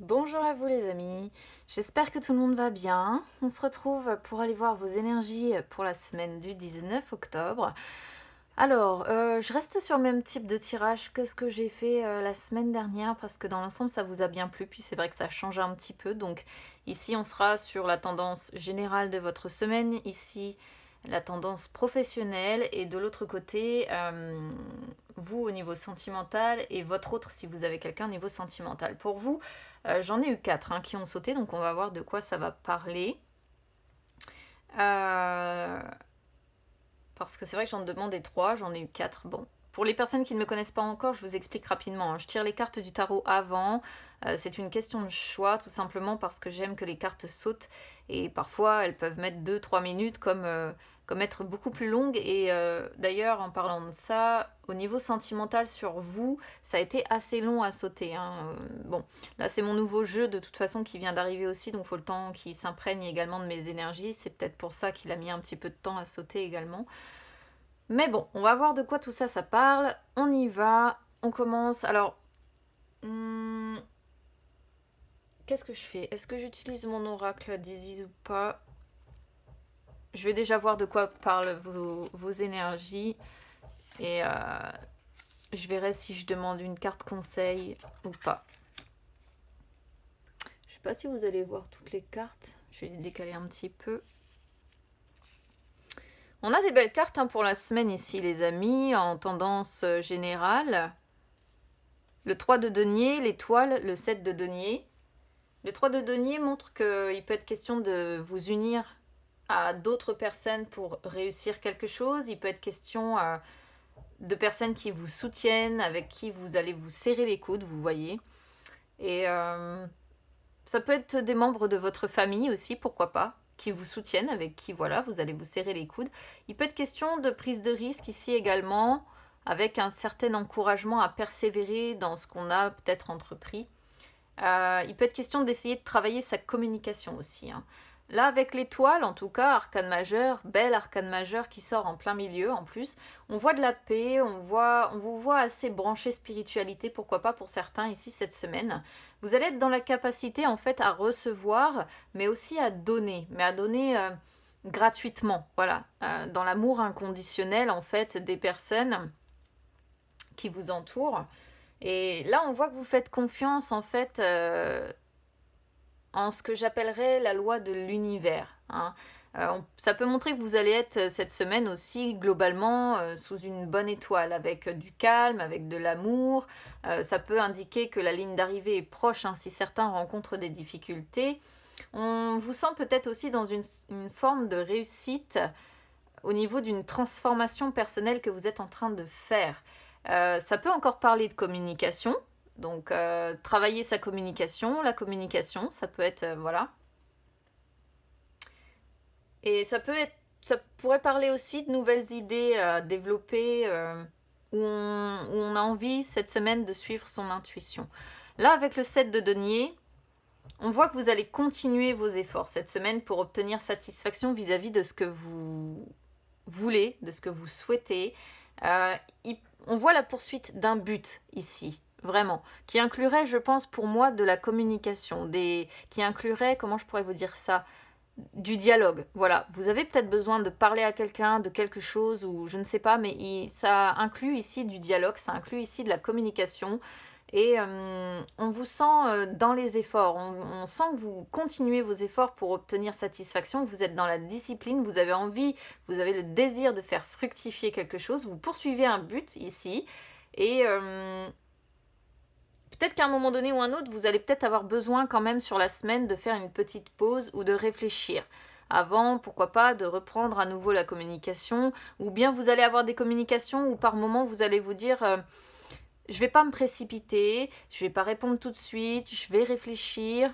Bonjour à vous les amis, j'espère que tout le monde va bien. On se retrouve pour aller voir vos énergies pour la semaine du 19 octobre. Alors, je reste sur le même type de tirage que ce que j'ai fait la semaine dernière parce que dans l'ensemble ça vous a bien plu, puis c'est vrai que ça change un petit peu. Donc ici on sera sur la tendance générale de votre semaine, ici la tendance professionnelle et de l'autre côté vous au niveau sentimental et votre autre si vous avez quelqu'un au niveau sentimental. Pour vous, j'en ai eu 4 qui ont sauté, donc on va voir de quoi ça va parler. Parce que c'est vrai que j'en demandais 3, j'en ai eu 4. Bon, pour les personnes qui ne me connaissent pas encore, je vous explique rapidement. Je tire les cartes du tarot avant. C'est une question de choix, tout simplement parce que j'aime que les cartes sautent. Et parfois, elles peuvent mettre 2-3 minutes comme être beaucoup plus longues. Et d'ailleurs, en parlant de ça, au niveau sentimental sur vous, ça a été assez long à sauter. Bon, là, c'est mon nouveau jeu de toute façon qui vient d'arriver aussi, donc il faut le temps qu'il s'imprègne également de mes énergies. C'est peut-être pour ça qu'il a mis un petit peu de temps à sauter également. Mais bon, on va voir de quoi tout ça, ça parle. On y va, on commence. Alors, qu'est-ce que je fais? Est-ce que j'utilise mon oracle d'Isis ou pas? Je vais déjà voir de quoi parlent vos énergies. Et je verrai si je demande une carte conseil ou pas. Je sais pas si vous allez voir toutes les cartes. Je vais les décaler un petit peu. On a des belles cartes pour la semaine ici, les amis, en tendance générale. Le 3 de denier, l'étoile, le 7 de denier. Le 3 de denier montre qu'il peut être question de vous unir à d'autres personnes pour réussir quelque chose. Il peut être question de personnes qui vous soutiennent, avec qui vous allez vous serrer les coudes, vous voyez. Et ça peut être des membres de votre famille aussi, pourquoi pas, qui vous soutiennent, avec qui voilà, vous allez vous serrer les coudes. Il peut être question de prise de risque ici également, avec un certain encouragement à persévérer dans ce qu'on a peut-être entrepris. Il peut être question d'essayer de travailler sa communication aussi. Là, avec l'étoile, en tout cas, arcane majeur, belle arcane majeure qui sort en plein milieu en plus, on voit de la paix, on vous voit assez branché spiritualité, pourquoi pas pour certains ici cette semaine. Vous allez être dans la capacité en fait à recevoir, mais aussi à donner, mais à donner gratuitement, voilà, dans l'amour inconditionnel en fait des personnes qui vous entourent. Et là, on voit que vous faites confiance en fait en ce que j'appellerais la loi de l'univers. Ça peut montrer que vous allez être cette semaine aussi globalement sous une bonne étoile, avec du calme, avec de l'amour. Ça peut indiquer que la ligne d'arrivée est proche si certains rencontrent des difficultés. On vous sent peut-être aussi dans une forme de réussite au niveau d'une transformation personnelle que vous êtes en train de faire. Ça peut encore parler de communication, donc travailler sa communication, la communication, ça peut être voilà. Et ça pourrait parler aussi de nouvelles idées à développer où on a envie cette semaine de suivre son intuition. Là, avec le 7 de denier, on voit que vous allez continuer vos efforts cette semaine pour obtenir satisfaction vis-à-vis de ce que vous voulez, de ce que vous souhaitez. Euh, on voit la poursuite d'un but ici, vraiment, qui inclurait, je pense, pour moi, de la communication, qui inclurait, comment je pourrais vous dire ça, du dialogue. Voilà, vous avez peut-être besoin de parler à quelqu'un de quelque chose ou je ne sais pas, mais ça inclut ici du dialogue, ça inclut ici de la communication. Et on vous sent dans les efforts, on sent que vous continuez vos efforts pour obtenir satisfaction, vous êtes dans la discipline, vous avez envie, vous avez le désir de faire fructifier quelque chose, vous poursuivez un but ici, et peut-être qu'à un moment donné ou un autre, vous allez peut-être avoir besoin quand même sur la semaine de faire une petite pause ou de réfléchir avant, pourquoi pas, de reprendre à nouveau la communication, ou bien vous allez avoir des communications où par moment vous allez vous dire je vais pas me précipiter, je vais pas répondre tout de suite, je vais réfléchir.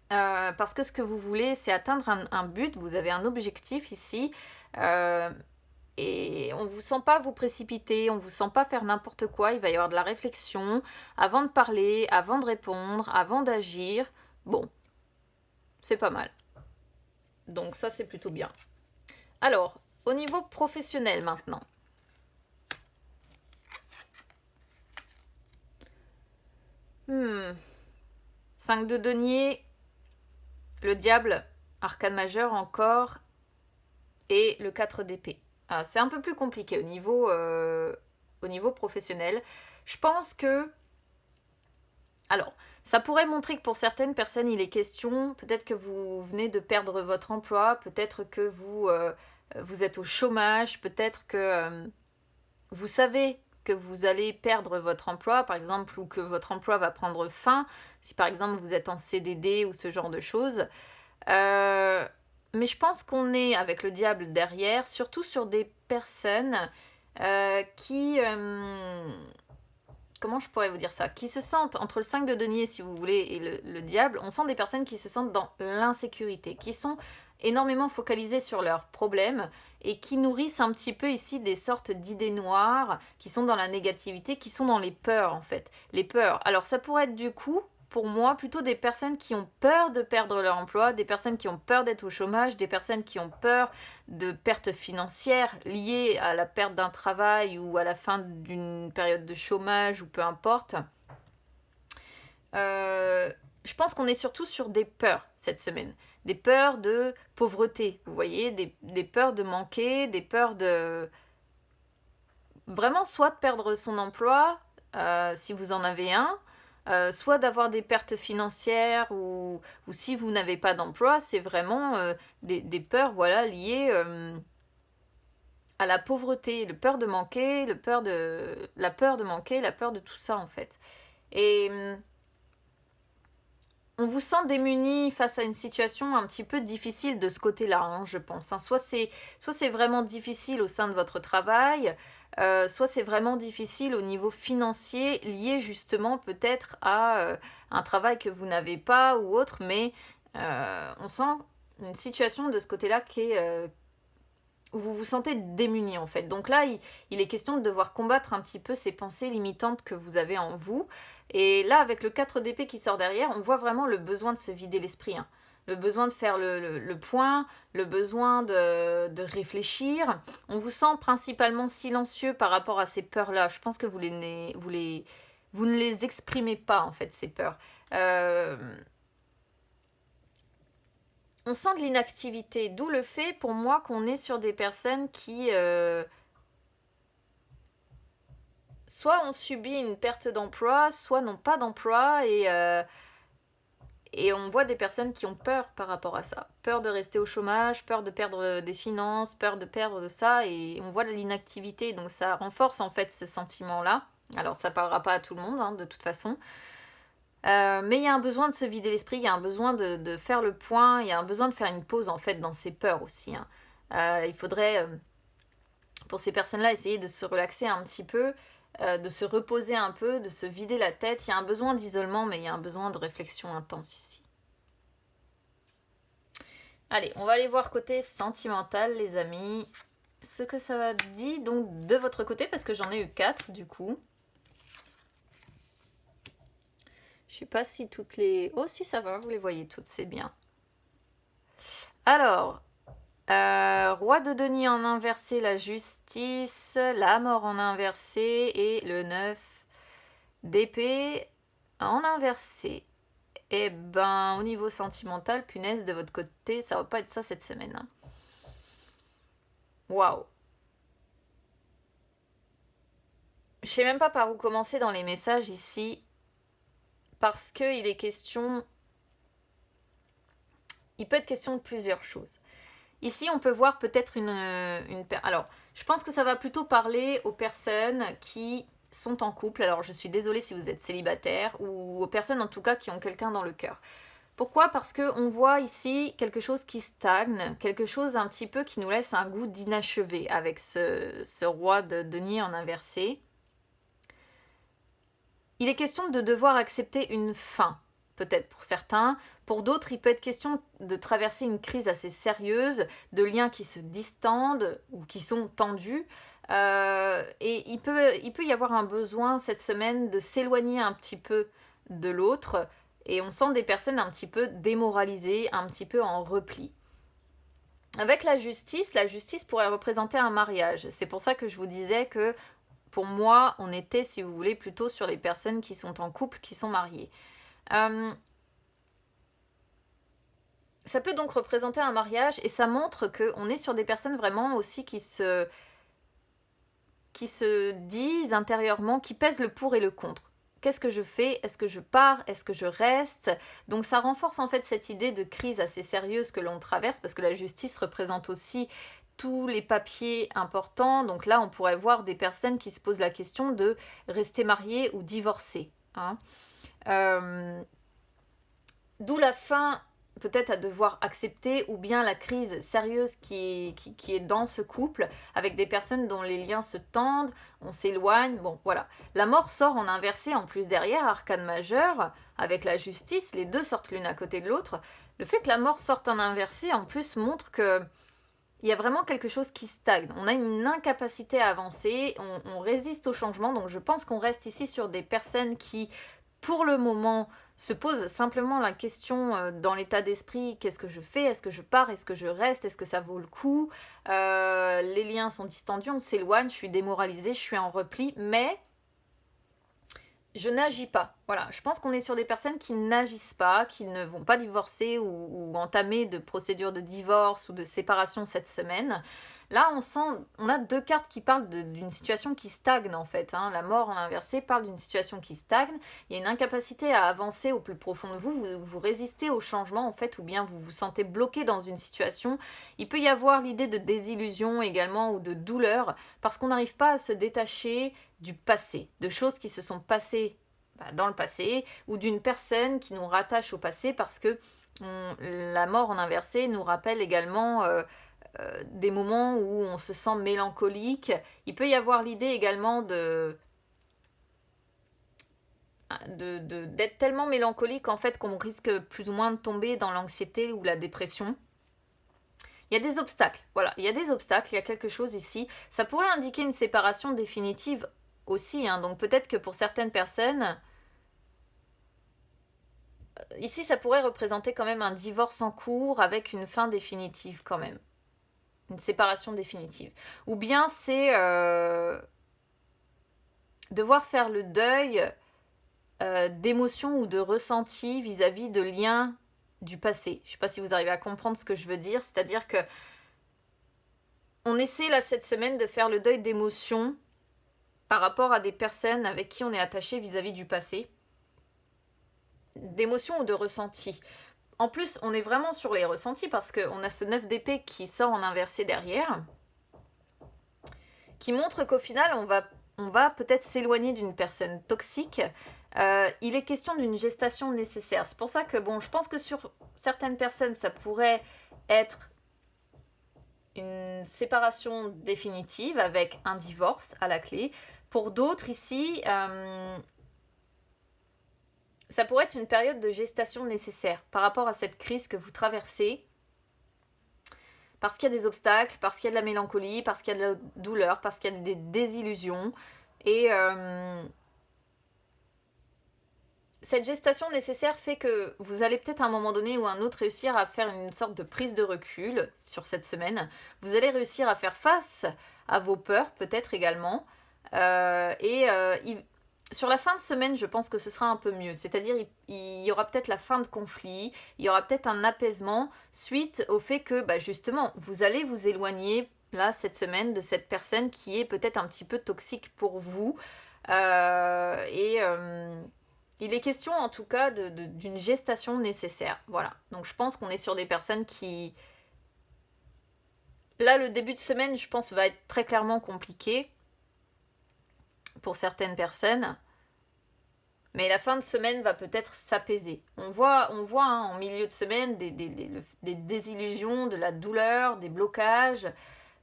Parce que ce que vous voulez, c'est atteindre un but, vous avez un objectif ici, et on ne vous sent pas vous précipiter, on ne vous sent pas faire n'importe quoi, il va y avoir de la réflexion avant de parler, avant de répondre, avant d'agir. Bon, c'est pas mal. Donc ça, c'est plutôt bien. Alors, au niveau professionnel maintenant. 5 de denier, le diable, arcane majeur encore, et le 4 d'épée. C'est un peu plus compliqué au niveau professionnel. Je pense que... Alors, ça pourrait montrer que pour certaines personnes, il est question, peut-être que vous venez de perdre votre emploi, peut-être que vous êtes au chômage, peut-être que vous savez que vous allez perdre votre emploi, par exemple, ou que votre emploi va prendre fin, si par exemple vous êtes en CDD ou ce genre de choses. Mais je pense qu'on est avec le diable derrière, surtout sur des personnes qui... comment je pourrais vous dire ça, qui se sentent entre le 5 de denier, si vous voulez, et le diable, on sent des personnes qui se sentent dans l'insécurité, qui sont énormément focalisées sur leurs problèmes et qui nourrissent un petit peu ici des sortes d'idées noires, qui sont dans la négativité, qui sont dans les peurs en fait. Les peurs. Alors ça pourrait être du coup, pour moi, plutôt des personnes qui ont peur de perdre leur emploi, des personnes qui ont peur d'être au chômage, des personnes qui ont peur de pertes financières liées à la perte d'un travail ou à la fin d'une période de chômage ou peu importe. Je pense qu'on est surtout sur des peurs cette semaine. Des peurs de pauvreté, vous voyez, des peurs de manquer, des peurs de... Vraiment, soit de perdre son emploi, si vous en avez un, soit d'avoir des pertes financières ou si vous n'avez pas d'emploi, c'est vraiment des peurs voilà, liées à la pauvreté, la peur de manquer, la peur de manquer, la peur de tout ça en fait. Et on vous sent démuni face à une situation un petit peu difficile de ce côté-là, hein, je pense. Hein. Soit c'est vraiment difficile au sein de votre travail, soit c'est vraiment difficile au niveau financier, lié justement peut-être à un travail que vous n'avez pas ou autre, mais on sent une situation de ce côté-là qui est... où vous vous sentez démuni en fait. Donc là, il est question de devoir combattre un petit peu ces pensées limitantes que vous avez en vous. Et là, avec le 4 d'épée qui sort derrière, on voit vraiment le besoin de se vider l'esprit. Hein. Le besoin de faire le point, le besoin de réfléchir. On vous sent principalement silencieux par rapport à ces peurs-là. Je pense que vous ne les exprimez pas, en fait, ces peurs. On sent de l'inactivité, d'où le fait, pour moi, qu'on est sur des personnes qui... soit ont subi une perte d'emploi, soit n'ont pas d'emploi et on voit des personnes qui ont peur par rapport à ça. Peur de rester au chômage, peur de perdre des finances, peur de perdre de ça et on voit de l'inactivité. Donc ça renforce en fait ce sentiment-là. Alors ça parlera pas à tout le monde hein, de toute façon. Mais il y a un besoin de se vider l'esprit, il y a un besoin de faire le point, il y a un besoin de faire une pause en fait dans ces peurs aussi. Hein. Il faudrait, pour ces personnes-là, essayer de se relaxer un petit peu, de se reposer un peu, de se vider la tête. Il y a un besoin d'isolement, mais il y a un besoin de réflexion intense ici. Allez, on va aller voir côté sentimental, les amis. Ce que ça va dire donc de votre côté, parce que j'en ai eu 4 du coup. Je sais pas si toutes les... Oh si ça va, vous les voyez toutes, c'est bien. Alors, roi de denier en inversé, la justice, la mort en inversé et le 9 d'épée en inversé. Eh ben, au niveau sentimental, punaise, de votre côté, ça va pas être ça cette semaine. Hein. Waouh. Je sais même pas par où commencer dans les messages ici. Parce qu'il est question... Il peut être question de plusieurs choses. Ici, on peut voir peut-être une... Alors, je pense que ça va plutôt parler aux personnes qui sont en couple. Alors, je suis désolée si vous êtes célibataire ou aux personnes en tout cas qui ont quelqu'un dans le cœur. Pourquoi ? Parce qu'on voit ici quelque chose qui stagne, quelque chose un petit peu qui nous laisse un goût d'inachevé avec ce roi de denier en inversé. Il est question de devoir accepter une fin, peut-être pour certains. Pour d'autres, il peut être question de traverser une crise assez sérieuse, de liens qui se distendent ou qui sont tendus. Et il peut y avoir un besoin cette semaine de s'éloigner un petit peu de l'autre. Et on sent des personnes un petit peu démoralisées, un petit peu en repli. Avec la justice pourrait représenter un mariage. C'est pour ça que je vous disais que pour moi, on était, si vous voulez, plutôt sur les personnes qui sont en couple, qui sont mariées. Ça peut donc représenter un mariage et ça montre qu'on est sur des personnes vraiment aussi qui se disent intérieurement, qui pèsent le pour et le contre. Qu'est-ce que je fais? Est-ce que je pars? Est-ce que je reste? Donc ça renforce en fait cette idée de crise assez sérieuse que l'on traverse, parce que la justice représente aussi tous les papiers importants. Donc là, on pourrait voir des personnes qui se posent la question de rester mariées ou divorcées. Hein. D'où la fin peut-être à devoir accepter, ou bien la crise sérieuse qui est dans ce couple, avec des personnes dont les liens se tendent, on s'éloigne, bon voilà. La mort sort en inversé en plus derrière, arcane majeur, avec la justice, les deux sortent l'une à côté de l'autre. Le fait que la mort sorte en inversé en plus montre que il y a vraiment quelque chose qui stagne. On a une incapacité à avancer, on résiste au changement, donc je pense qu'on reste ici sur des personnes qui, pour le moment, se posent simplement la question dans l'état d'esprit, qu'est-ce que je fais? Est-ce que je pars? Est-ce que je reste? Est-ce que ça vaut le coup? Les liens sont distendus, on s'éloigne, je suis démoralisée, je suis en repli, mais je n'agis pas. Voilà, je pense qu'on est sur des personnes qui n'agissent pas, qui ne vont pas divorcer ou entamer de procédure de divorce ou de séparation cette semaine. Là, on a deux cartes qui parlent d'une situation qui stagne en fait. Hein. La mort en inversé parle d'une situation qui stagne. Il y a une incapacité à avancer au plus profond de vous résistez au changement en fait, ou bien vous vous sentez bloqué dans une situation. Il peut y avoir l'idée de désillusion également ou de douleur parce qu'on n'arrive pas à se détacher du passé, de choses qui se sont passées dans le passé, ou d'une personne qui nous rattache au passé parce que la mort en inversé nous rappelle également des moments où on se sent mélancolique. Il peut y avoir l'idée également d'être tellement mélancolique en fait qu'on risque plus ou moins de tomber dans l'anxiété ou la dépression. Il y a des obstacles, voilà, il y a des obstacles, il y a quelque chose ici. Ça pourrait indiquer une séparation définitive aussi, hein. Donc peut-être que pour certaines personnes, ici ça pourrait représenter quand même un divorce en cours avec une fin définitive quand même. Une séparation définitive. Ou bien c'est devoir faire le deuil d'émotions ou de ressentis vis-à-vis de liens du passé. Je ne sais pas si vous arrivez à comprendre ce que je veux dire, c'est-à-dire que on essaie là cette semaine de faire le deuil d'émotions par rapport à des personnes avec qui on est attaché vis-à-vis du passé, d'émotions ou de ressentis. En plus, on est vraiment sur les ressentis parce qu'on a ce 9 d'épée qui sort en inversé derrière, qui montre qu'au final, on va peut-être s'éloigner d'une personne toxique. Il est question d'une gestation nécessaire. C'est pour ça que, bon, je pense que sur certaines personnes, ça pourrait être une séparation définitive avec un divorce à la clé. Pour d'autres ici, ça pourrait être une période de gestation nécessaire par rapport à cette crise que vous traversez, parce qu'il y a des obstacles, parce qu'il y a de la mélancolie, parce qu'il y a de la douleur, parce qu'il y a des désillusions. Et cette gestation nécessaire fait que vous allez peut-être à un moment donné ou à un autre réussir à faire une sorte de prise de recul sur cette semaine. Vous allez réussir à faire face à vos peurs peut-être également. Sur la fin de semaine, je pense que ce sera un peu mieux. C'est-à-dire, il y aura peut-être la fin de conflit, il y aura peut-être un apaisement suite au fait que, justement, vous allez vous éloigner, là, cette semaine, de cette personne qui est peut-être un petit peu toxique pour vous. Il est question, en tout cas, d'une gestation nécessaire. Voilà. Donc, je pense qu'on est sur des personnes qui... Là, le début de semaine, je pense, va être très clairement compliqué pour certaines personnes. Mais la fin de semaine va peut-être s'apaiser. On voit hein, en milieu de semaine des désillusions, de la douleur, des blocages.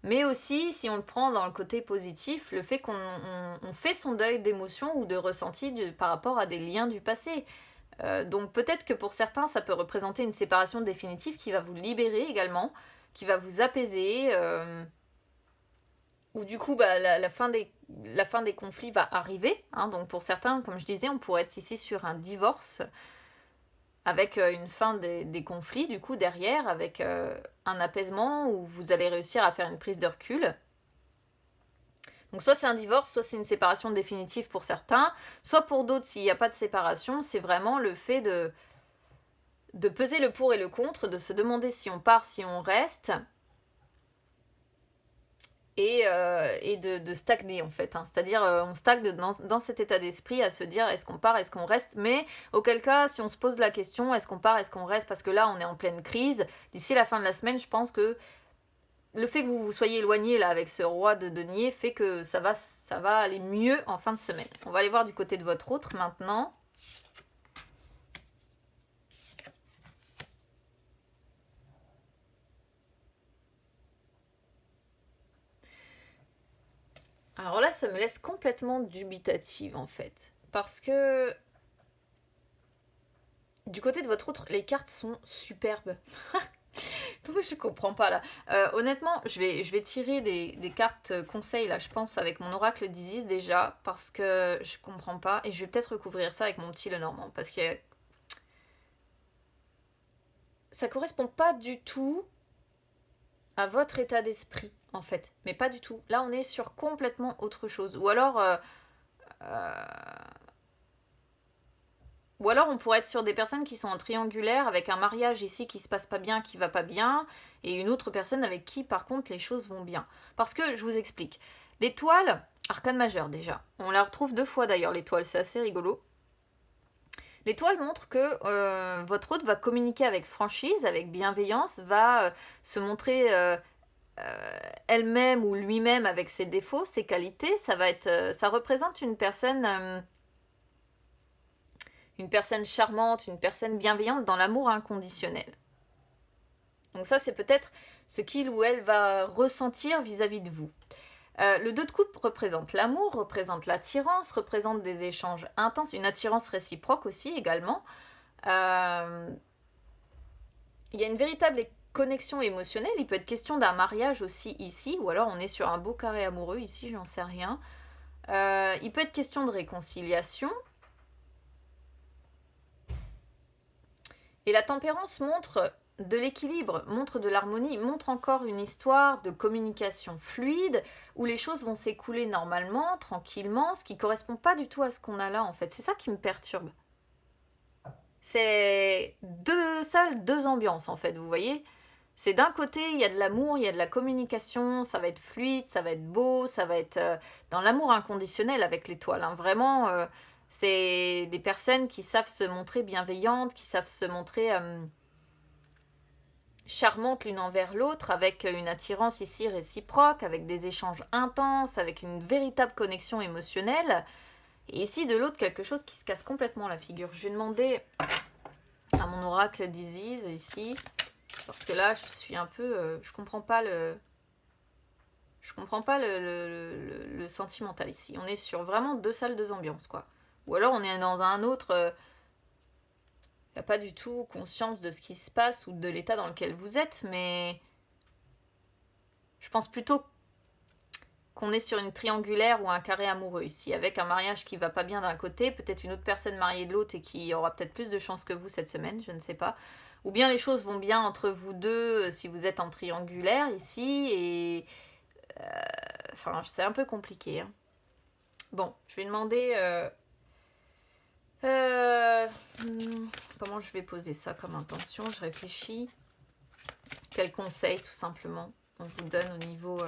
Mais aussi, si on le prend dans le côté positif, le fait qu'on fait son deuil d'émotions ou de ressentis par rapport à des liens du passé. Donc peut-être que pour certains, ça peut représenter une séparation définitive qui va vous libérer également, qui va vous apaiser. Ou du coup, la fin des conflits va arriver. Hein. Donc pour certains, comme je disais, on pourrait être ici sur un divorce avec une fin des conflits, du coup, derrière, avec un apaisement où vous allez réussir à faire une prise de recul. Donc soit c'est un divorce, soit c'est une séparation définitive pour certains, soit pour d'autres, s'il n'y a pas de séparation, c'est vraiment le fait de peser le pour et le contre, de se demander si on part, si on reste, et de stagner en fait. Hein. C'est-à-dire on stagne dans cet état d'esprit à se dire est-ce qu'on part, est-ce qu'on reste, mais auquel cas si on se pose la question est-ce qu'on part, est-ce qu'on reste, parce que là on est en pleine crise, d'ici la fin de la semaine je pense que le fait que vous vous soyez éloigné là avec ce roi de denier fait que ça va aller mieux en fin de semaine. On va aller voir du côté de votre autre maintenant. Alors là, ça me laisse complètement dubitative en fait. Parce que du côté de votre autre, les cartes sont superbes. Donc je comprends pas là. Honnêtement, je vais tirer des cartes conseils là, je pense, avec mon oracle d'Isis déjà, parce que je comprends pas. Et je vais peut-être recouvrir ça avec mon petit Lenormand, parce que ça correspond pas du tout à votre état d'esprit en fait. Mais pas du tout. Là, on est sur complètement autre chose. Euh, Ou alors on pourrait être sur des personnes qui sont en triangulaire avec un mariage ici qui se passe pas bien, qui va pas bien, et une autre personne avec qui par contre les choses vont bien. Parce que je vous explique. L'étoile, arcane majeur déjà, on la retrouve 2 fois d'ailleurs l'étoile, c'est assez rigolo. L'étoile montre que votre hôte va communiquer avec franchise, avec bienveillance, va se montrer elle-même ou lui-même avec ses défauts, ses qualités. Ça représente une personne charmante, une personne bienveillante dans l'amour inconditionnel. Donc ça, c'est peut-être ce qu'il ou elle va ressentir vis-à-vis de vous. Le 2 de coupe représente l'amour, représente l'attirance, représente des échanges intenses, une attirance réciproque aussi également. Il y a une véritable connexion émotionnelle, il peut être question d'un mariage aussi ici, ou alors on est sur un beau carré amoureux ici, j'en sais rien. Il peut être question de réconciliation. Et la tempérance montre de l'équilibre, montre de l'harmonie, montre encore une histoire de communication fluide où les choses vont s'écouler normalement, tranquillement, ce qui ne correspond pas du tout à ce qu'on a là en fait. C'est ça qui me perturbe. C'est 2 salles, 2 ambiances en fait, vous voyez. C'est d'un côté, il y a de l'amour, il y a de la communication, ça va être fluide, ça va être beau, ça va être dans l'amour inconditionnel avec l'étoile. Hein. Vraiment, c'est des personnes qui savent se montrer bienveillantes, qui savent se montrer charmantes l'une envers l'autre, avec une attirance ici réciproque, avec des échanges intenses, avec une véritable connexion émotionnelle. Et ici, de l'autre, quelque chose qui se casse complètement la figure. Je vais demander à mon oracle d'Isis ici, parce que là, je suis un peu... je comprends pas le sentimental ici. On est sur vraiment 2 salles, 2 ambiances, quoi. Ou alors on est dans un autre... il n'y a pas du tout conscience de ce qui se passe ou de l'état dans lequel vous êtes, mais... je pense plutôt qu'on est sur une triangulaire ou un carré amoureux ici, avec un mariage qui va pas bien d'un côté, peut-être une autre personne mariée de l'autre et qui aura peut-être plus de chance que vous cette semaine, je ne sais pas. Ou bien les choses vont bien entre vous deux si vous êtes en triangulaire ici, et... enfin, c'est un peu compliqué. Hein. Bon, je vais demander... comment je vais poser ça comme intention? Je réfléchis. Quel conseil, tout simplement, on vous donne au niveau...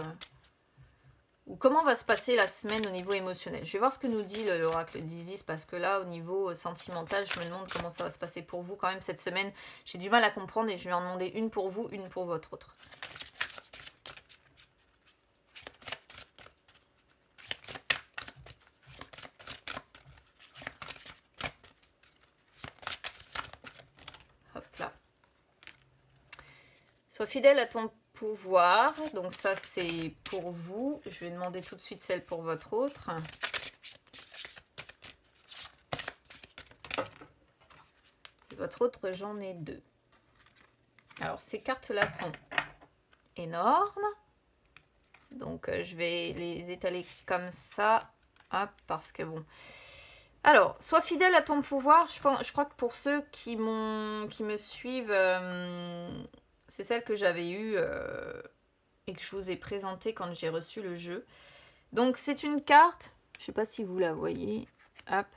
ou comment va se passer la semaine au niveau émotionnel. Je vais voir ce que nous dit l'oracle d'Isis, parce que là, au niveau sentimental, je me demande comment ça va se passer pour vous quand même cette semaine. J'ai du mal à comprendre et je vais en demander une pour vous, une pour votre autre. Hop là. Sois fidèle à ton pouvoir, donc ça c'est pour vous. Je vais demander tout de suite celle pour votre autre. Et votre autre, j'en ai 2. Alors ces cartes-là sont énormes. Donc je vais les étaler comme ça. Hop, parce que bon... Alors, sois fidèle à ton pouvoir. Je crois que pour ceux qui me suivent... c'est celle que j'avais eue et que je vous ai présentée quand j'ai reçu le jeu. Donc c'est une carte, je ne sais pas si vous la voyez, hop,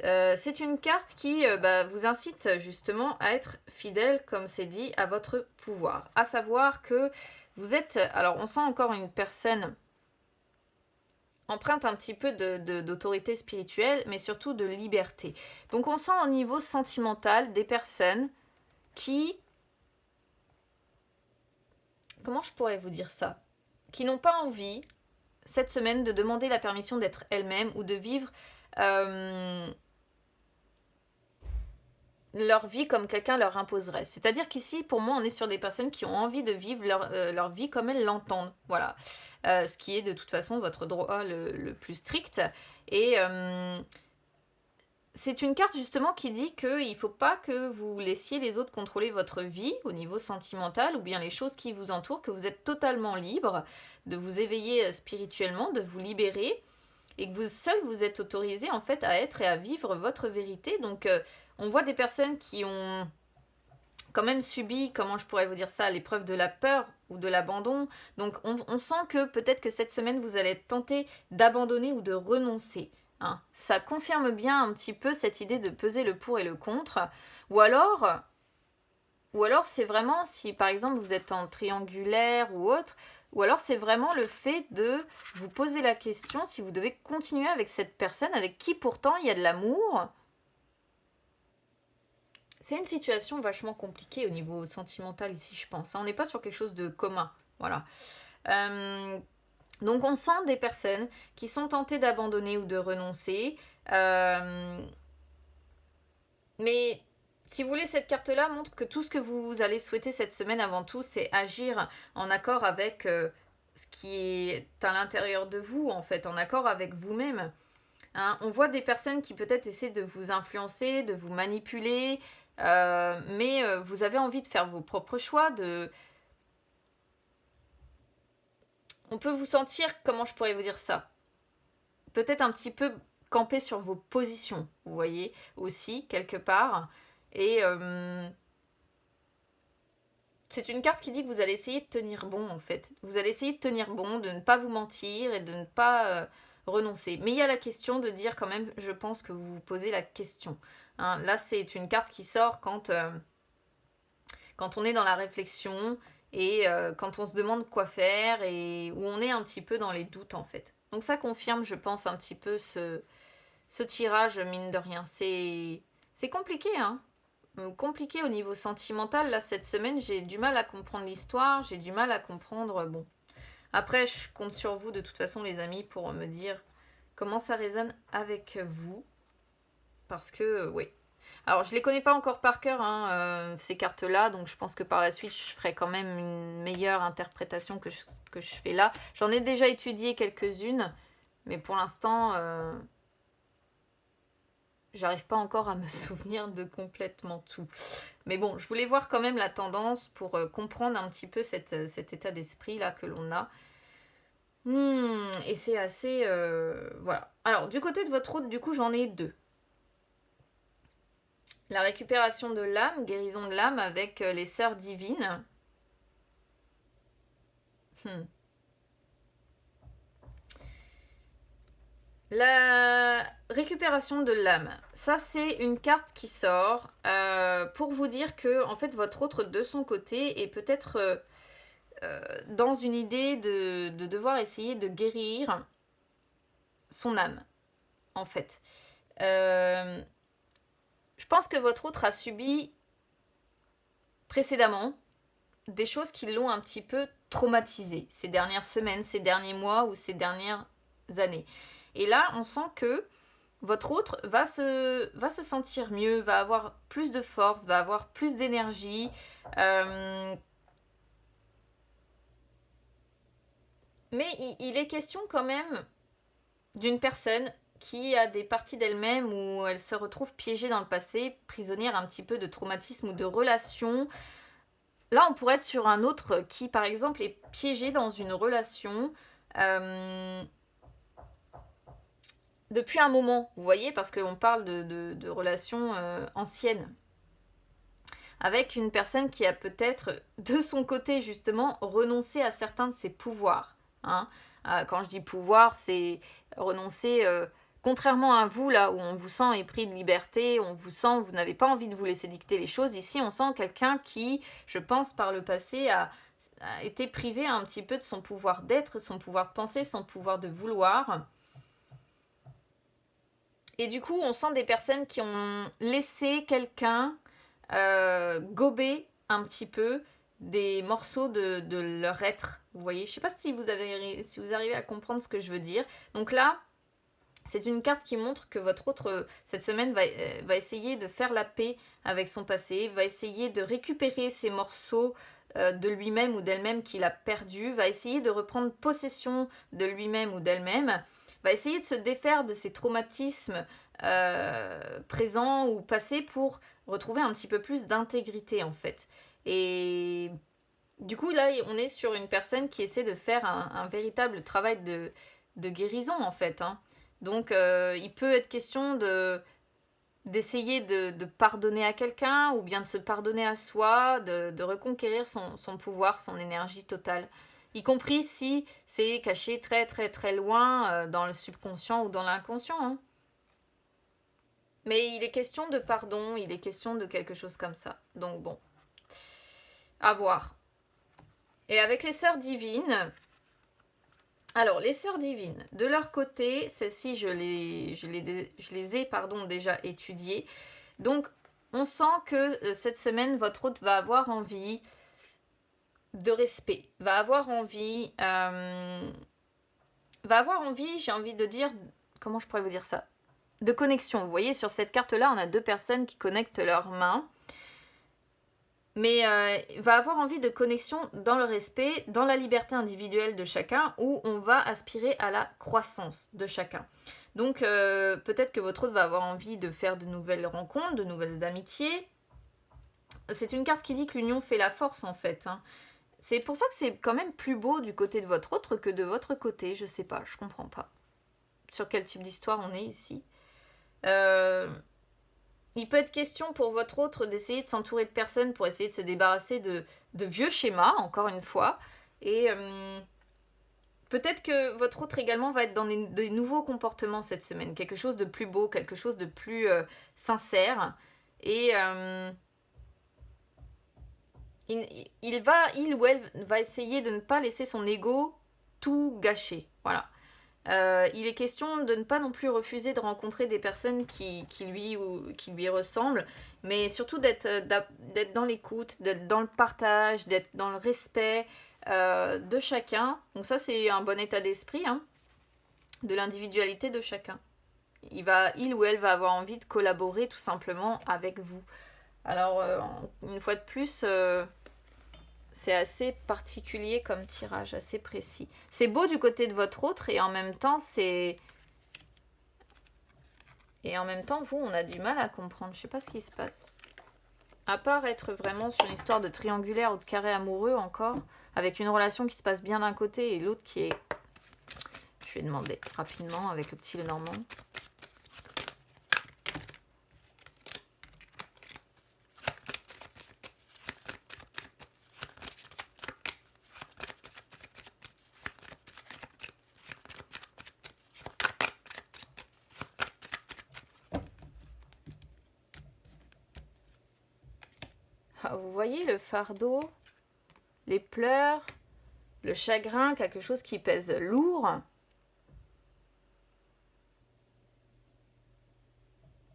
C'est une carte qui vous incite justement à être fidèle, comme c'est dit, à votre pouvoir. À savoir que vous êtes... Alors, on sent encore une personne empreinte un petit peu d'autorité spirituelle, mais surtout de liberté. Donc, on sent au niveau sentimental des personnes qui... Comment je pourrais vous dire ça? Qui n'ont pas envie, cette semaine, de demander la permission d'être elles-mêmes ou de vivre... leur vie comme quelqu'un leur imposerait. C'est-à-dire qu'ici, pour moi, on est sur des personnes qui ont envie de vivre leur vie comme elles l'entendent. Voilà. Ce qui est de toute façon votre droit le plus strict. Et c'est une carte justement qui dit qu'il ne faut pas que vous laissiez les autres contrôler votre vie au niveau sentimental ou bien les choses qui vous entourent, que vous êtes totalement libre de vous éveiller spirituellement, de vous libérer et que vous seul vous êtes autorisé en fait à être et à vivre votre vérité. Donc on voit des personnes qui ont quand même subi, comment je pourrais vous dire ça, l'épreuve de la peur ou de l'abandon. Donc on sent que peut-être que cette semaine vous allez être tenté d'abandonner ou de renoncer. Hein. Ça confirme bien un petit peu cette idée de peser le pour et le contre. Ou alors c'est vraiment si par exemple vous êtes en triangulaire ou autre, ou alors c'est vraiment le fait de vous poser la question si vous devez continuer avec cette personne avec qui pourtant il y a de l'amour. C'est une situation vachement compliquée au niveau sentimental ici, je pense. On n'est pas sur quelque chose de commun. Voilà. Donc on sent des personnes qui sont tentées d'abandonner ou de renoncer. Mais si vous voulez, cette carte-là montre que tout ce que vous allez souhaiter cette semaine avant tout, c'est agir en accord avec ce qui est à l'intérieur de vous, en fait, en accord avec vous-même. Hein, on voit des personnes qui peut-être essaient de vous influencer, de vous manipuler, mais vous avez envie de faire vos propres choix, On peut vous sentir, comment je pourrais vous dire ça? Peut-être un petit peu camper sur vos positions, vous voyez, aussi, quelque part. Et c'est une carte qui dit que vous allez essayer de tenir bon, en fait. Vous allez essayer de tenir bon, de ne pas vous mentir et de ne pas renoncer. Mais il y a la question de dire quand même, je pense que vous vous posez la question. Hein, là, c'est une carte qui sort quand on est dans la réflexion et quand on se demande quoi faire et où on est un petit peu dans les doutes, en fait. Donc ça confirme, je pense, un petit peu ce tirage, mine de rien. C'est compliqué, hein. Compliqué au niveau sentimental. Là, cette semaine, j'ai du mal à comprendre l'histoire, j'ai du mal à comprendre... Bon, après, je compte sur vous, de toute façon, les amis, pour me dire comment ça résonne avec vous. Parce que, oui. Alors, je les connais pas encore par cœur, hein, ces cartes-là, donc je pense que par la suite, je ferai quand même une meilleure interprétation que je fais là. J'en ai déjà étudié quelques-unes, mais pour l'instant... j'arrive pas encore à me souvenir de complètement tout. Mais bon, je voulais voir quand même la tendance pour comprendre un petit peu cet état d'esprit là que l'on a. Et c'est assez... voilà. Alors, du côté de votre route, du coup, j'en ai deux. La récupération de l'âme, guérison de l'âme avec les sœurs divines. La récupération de l'âme, ça c'est une carte qui sort pour vous dire que en fait votre autre de son côté est peut-être dans une idée de devoir essayer de guérir son âme en fait. Je pense que votre autre a subi précédemment des choses qui l'ont un petit peu traumatisé ces dernières semaines, ces derniers mois ou ces dernières années. Et là, on sent que votre autre va se sentir mieux, va avoir plus de force, va avoir plus d'énergie. Mais il est question quand même d'une personne qui a des parties d'elle-même où elle se retrouve piégée dans le passé, prisonnière un petit peu de traumatisme ou de relation. Là, on pourrait être sur un autre qui, par exemple, est piégé dans une relation... depuis un moment, vous voyez, parce qu'on parle de relations anciennes. Avec une personne qui a peut-être, de son côté justement, renoncé à certains de ses pouvoirs. Hein. Quand je dis pouvoir, c'est renoncer Contrairement à vous, là où on vous sent épris de liberté, on vous sent, vous n'avez pas envie de vous laisser dicter les choses, ici on sent quelqu'un qui, je pense, par le passé, a été privé un petit peu de son pouvoir d'être, son pouvoir de penser, son pouvoir de vouloir. Et du coup, on sent des personnes qui ont laissé quelqu'un gober un petit peu des morceaux de leur être. Vous voyez, je ne sais pas si vous arrivez à comprendre ce que je veux dire. Donc là, c'est une carte qui montre que votre autre, cette semaine, va essayer de faire la paix avec son passé, va essayer de récupérer ces morceaux de lui-même ou d'elle-même qu'il a perdus, va essayer de reprendre possession de lui-même ou d'elle-même, va essayer de se défaire de ses traumatismes présents ou passés pour retrouver un petit peu plus d'intégrité en fait. Et du coup là on est sur une personne qui essaie de faire un véritable travail de guérison en fait. Hein. Donc il peut être question d'essayer de pardonner à quelqu'un ou bien de se pardonner à soi, de reconquérir son pouvoir, son énergie totale. Y compris si c'est caché très très très loin dans le subconscient ou dans l'inconscient. Hein. Mais il est question de pardon, il est question de quelque chose comme ça. Donc bon, à voir. Et avec les sœurs divines, alors les sœurs divines, de leur côté, celles-ci je les ai déjà étudiées. Donc on sent que cette semaine, votre hôte va avoir envie de respect, va avoir envie, j'ai envie de dire, comment je pourrais vous dire ça ? De connexion. Vous voyez, sur cette carte-là, on a deux personnes qui connectent leurs mains. Mais va avoir envie de connexion dans le respect, dans la liberté individuelle de chacun, où on va aspirer à la croissance de chacun. Donc peut-être que votre hôte va avoir envie de faire de nouvelles rencontres, de nouvelles amitiés. C'est une carte qui dit que l'union fait la force en fait. Hein. C'est pour ça que c'est quand même plus beau du côté de votre autre que de votre côté. Je sais pas, je comprends pas. Sur quel type d'histoire on est ici. Il peut être question pour votre autre d'essayer de s'entourer de personnes pour essayer de se débarrasser de vieux schémas, encore une fois. Et peut-être que votre autre également va être dans des nouveaux comportements cette semaine. Quelque chose de plus beau, quelque chose de plus sincère. Et il ou elle va essayer de ne pas laisser son ego tout gâcher. Voilà. Il est question de ne pas non plus refuser de rencontrer des personnes qui lui ressemblent, mais surtout d'être dans l'écoute, d'être dans le partage, d'être dans le respect de chacun. Donc ça, c'est un bon état d'esprit, hein, de l'individualité de chacun. Il ou elle va avoir envie de collaborer tout simplement avec vous. Alors, une fois de plus... c'est assez particulier comme tirage, assez précis. C'est beau du côté de votre autre et en même temps, vous, on a du mal à comprendre. Je sais pas ce qui se passe. À part être vraiment sur une histoire de triangulaire ou de carré amoureux encore, avec une relation qui se passe bien d'un côté et l'autre qui est... Je vais demander rapidement avec le petit Lenormand. Ah, vous voyez le fardeau, les pleurs, le chagrin, quelque chose qui pèse lourd.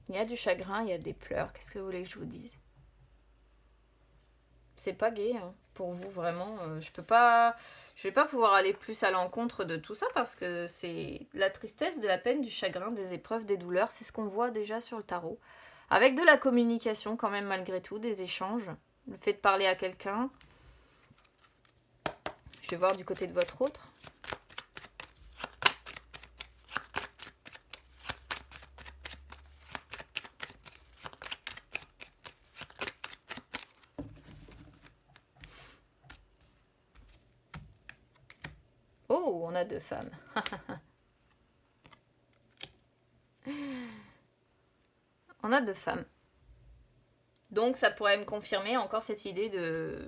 Il y a du chagrin, il y a des pleurs. Qu'est-ce que vous voulez que je vous dise? C'est pas gai, hein, pour vous, vraiment. Je vais pas pouvoir aller plus à l'encontre de tout ça parce que c'est la tristesse, de la peine, du chagrin, des épreuves, des douleurs. C'est ce qu'on voit déjà sur le tarot. Avec de la communication quand même malgré tout, des échanges. Le fait de parler à quelqu'un. Je vais voir du côté de votre autre. Oh, on a deux femmes. On a deux femmes. Donc ça pourrait me confirmer encore cette idée de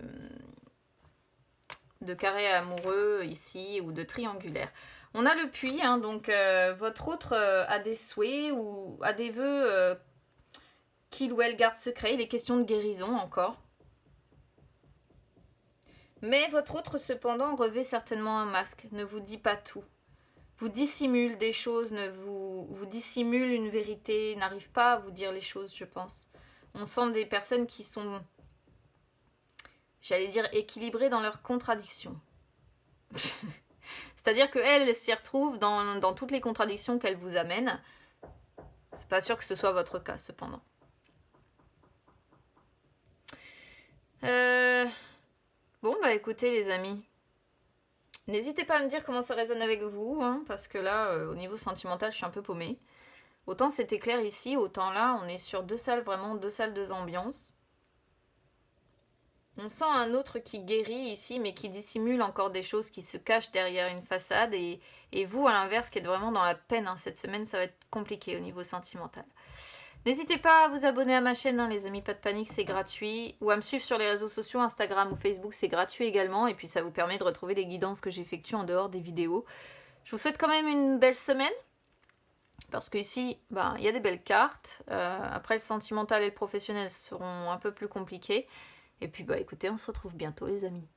carré amoureux ici ou de triangulaire. On a le puits, hein, donc votre autre a des souhaits ou a des vœux qu'il ou elle garde secret. Il est question de guérison encore. Mais votre autre, cependant, revêt certainement un masque, ne vous dit pas tout. Vous dissimule des choses, vous dissimule une vérité, n'arrive pas à vous dire les choses, je pense. On sent des personnes qui sont, j'allais dire, équilibrées dans leurs contradictions. C'est-à-dire qu'elles s'y retrouvent dans toutes les contradictions qu'elles vous amènent. C'est pas sûr que ce soit votre cas, cependant. Bon, bah écoutez les amis, n'hésitez pas à me dire comment ça résonne avec vous, hein, parce que là, au niveau sentimental, je suis un peu paumée. Autant c'était clair ici, autant là, on est sur deux salles, vraiment deux salles, deux ambiances. On sent un autre qui guérit ici, mais qui dissimule encore des choses, qui se cachent derrière une façade. Et vous, à l'inverse, qui êtes vraiment dans la peine, hein, cette semaine, ça va être compliqué au niveau sentimental. N'hésitez pas à vous abonner à ma chaîne, hein, les amis, pas de panique, c'est gratuit. Ou à me suivre sur les réseaux sociaux, Instagram ou Facebook, c'est gratuit également. Et puis ça vous permet de retrouver les guidances que j'effectue en dehors des vidéos. Je vous souhaite quand même une belle semaine. Parce qu'ici, il y a des belles cartes. Après, le sentimental et le professionnel seront un peu plus compliqués. Et puis, écoutez, on se retrouve bientôt, les amis.